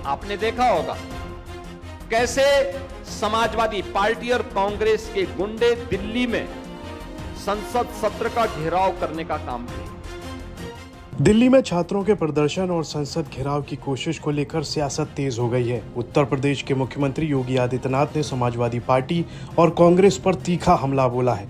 आपने देखा होगा कैसे समाजवादी पार्टी और कांग्रेस के गुंडे दिल्ली में संसद सत्र का घेराव करने का काम किया। दिल्ली में छात्रों के प्रदर्शन और संसद घेराव की कोशिश को लेकर सियासत तेज हो गई है। उत्तर प्रदेश के मुख्यमंत्री योगी आदित्यनाथ ने समाजवादी पार्टी और कांग्रेस पर तीखा हमला बोला है।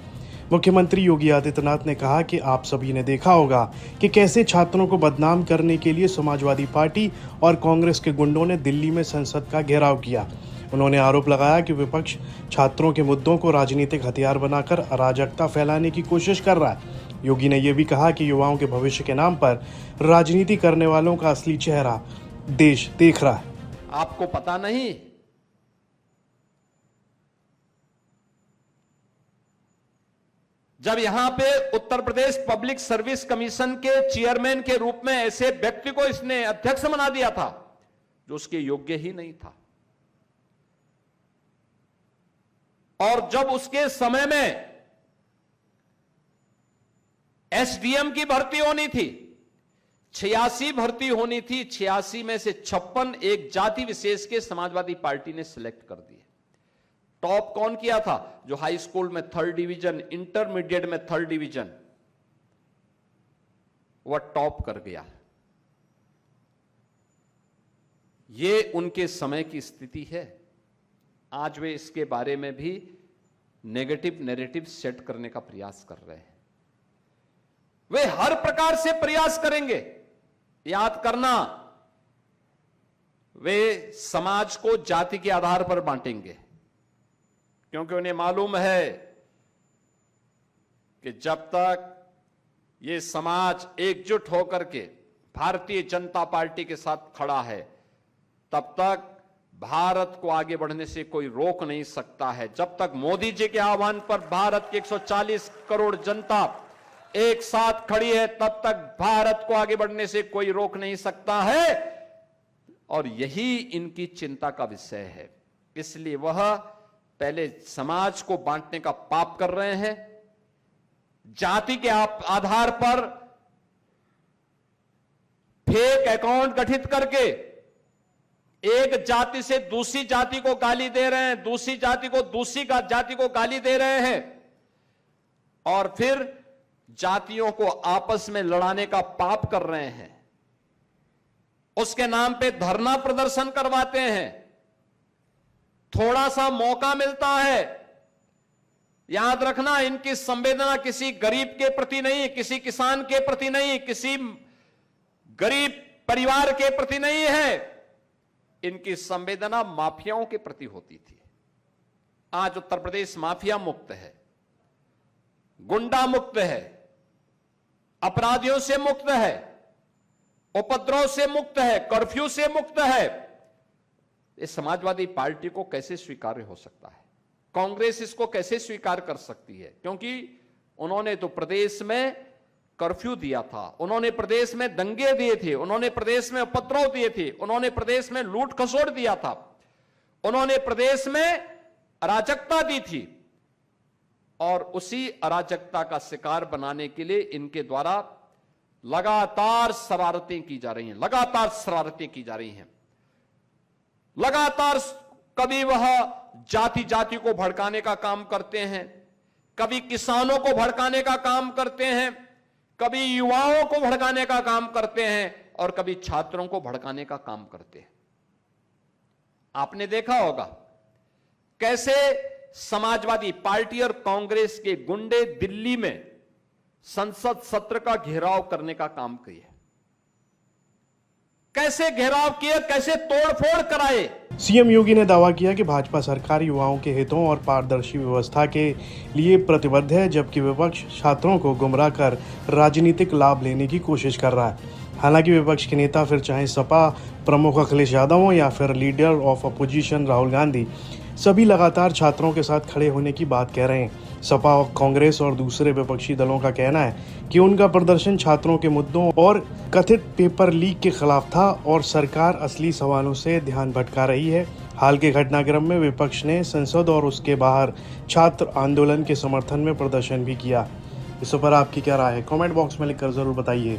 मुख्यमंत्री योगी आदित्यनाथ ने कहा कि आप सभी ने देखा होगा कि कैसे छात्रों को बदनाम करने के लिए समाजवादी पार्टी और कांग्रेस के गुंडों ने दिल्ली में संसद का घेराव किया। उन्होंने आरोप लगाया कि विपक्ष छात्रों के मुद्दों को राजनीतिक हथियार बनाकर अराजकता फैलाने की कोशिश कर रहा है। योगी ने यह भी कहा कि युवाओं के भविष्य के नाम पर राजनीति करने वालों का असली चेहरा देश देख रहा है। आपको पता नहीं, जब यहां पे Uttar Pradesh public service commission के चेयरमैन के रूप में ऐसे व्यक्ति को इसने अध्यक्ष बना दिया था जो उसके योग्य ही नहीं था, और जब उसके समय में एसडीएम की भर्ती होनी थी, 86 भर्ती होनी थी, 86 में से 56 एक जाति विशेष के समाजवादी पार्टी ने सिलेक्ट कर दिए। टॉप कौन किया था? जो हाई स्कूल में 3rd डिवीजन, इंटरमीडिएट में 3rd डिवीजन, वह टॉप कर गया। यह उनके समय की स्थिति है। आज वे इसके बारे में भी नेगेटिव नैरेटिव सेट करने का प्रयास कर रहे हैं। वे हर प्रकार से प्रयास करेंगे। याद करना, वे समाज को जाति के आधार पर बांटेंगे, क्योंकि उन्हें मालूम है कि जब तक ये समाज एकजुट होकर के भारतीय जनता पार्टी के साथ खड़ा है, तब तक भारत को आगे बढ़ने से कोई रोक नहीं सकता है। जब तक मोदी जी के आह्वान पर भारत की 140 करोड़ जनता एक साथ खड़ी है, तब तक भारत को आगे बढ़ने से कोई रोक नहीं सकता है। और यही इनकी चिंता का विषय है। इसलिए वह पहले समाज को बांटने का पाप कर रहे हैं, जाति के आधार पर फेक अकाउंट गठित करके एक जाति से दूसरी जाति को गाली दे रहे हैं, दूसरी जाति को दूसरी जाति को गाली दे रहे हैं, और फिर जातियों को आपस में लड़ाने का पाप कर रहे हैं। उसके नाम पे धरना प्रदर्शन करवाते हैं। थोड़ा सा मौका मिलता है, याद रखना, इनकी संवेदना किसी गरीब के प्रति नहीं, किसी किसान के प्रति नहीं, किसी गरीब परिवार के प्रति नहीं है। इनकी संवेदना माफियाओं के प्रति होती थी। आज उत्तर प्रदेश माफिया मुक्त है, गुंडा मुक्त है, अपराधियों से मुक्त है, उपद्रव से मुक्त है, कर्फ्यू से मुक्त है। इस समाजवादी पार्टी को कैसे स्वीकार्य हो सकता है? कांग्रेस इसको कैसे स्वीकार कर सकती है? क्योंकि उन्होंने तो प्रदेश में कर्फ्यू दिया था, उन्होंने प्रदेश में दंगे दिए थे, उन्होंने प्रदेश में उपद्रव दिए थे, उन्होंने प्रदेश में लूट खसोट दिया था, उन्होंने प्रदेश में अराजकता दी थी, और उसी अराजकता का शिकार बनाने के लिए इनके द्वारा लगातार शरारतें की जा रही हैं, लगातार शरारतें की जा रही हैं। लगातार कभी वह जाति जाति को भड़काने का काम करते हैं, कभी किसानों को भड़काने का काम करते हैं, कभी युवाओं को भड़काने का काम करते हैं, और कभी छात्रों को भड़काने का काम करते हैं। आपने देखा होगा कैसे समाजवादी पार्टी और कांग्रेस के गुंडे दिल्ली में संसद सत्र का घेराव करने का काम किया। कैसे घेराव किए, कैसे तोड़फोड़ कराए। सीएम योगी ने दावा किया कि भाजपा सरकार युवाओं के हितों और पारदर्शी व्यवस्था के लिए प्रतिबद्ध है, जबकि विपक्ष छात्रों को गुमराह कर राजनीतिक लाभ लेने की कोशिश कर रहा है। हालांकि विपक्ष के नेता, फिर चाहे सपा प्रमुख अखिलेश यादव हो या फिर leader of opposition Rahul Gandhi, सभी लगातार छात्रों के साथ खड़े होने की बात कह रहे हैं। सपा, कांग्रेस और दूसरे विपक्षी दलों का कहना है कि उनका प्रदर्शन छात्रों के मुद्दों और कथित पेपर लीक के खिलाफ था और सरकार असली सवालों से ध्यान भटका रही है। हाल के घटनाक्रम में विपक्ष ने संसद और उसके बाहर छात्र आंदोलन के समर्थन में प्रदर्शन भी किया। इस पर आपकी क्या राय है? कमेंट बॉक्स में लिखकर जरूर बताइए।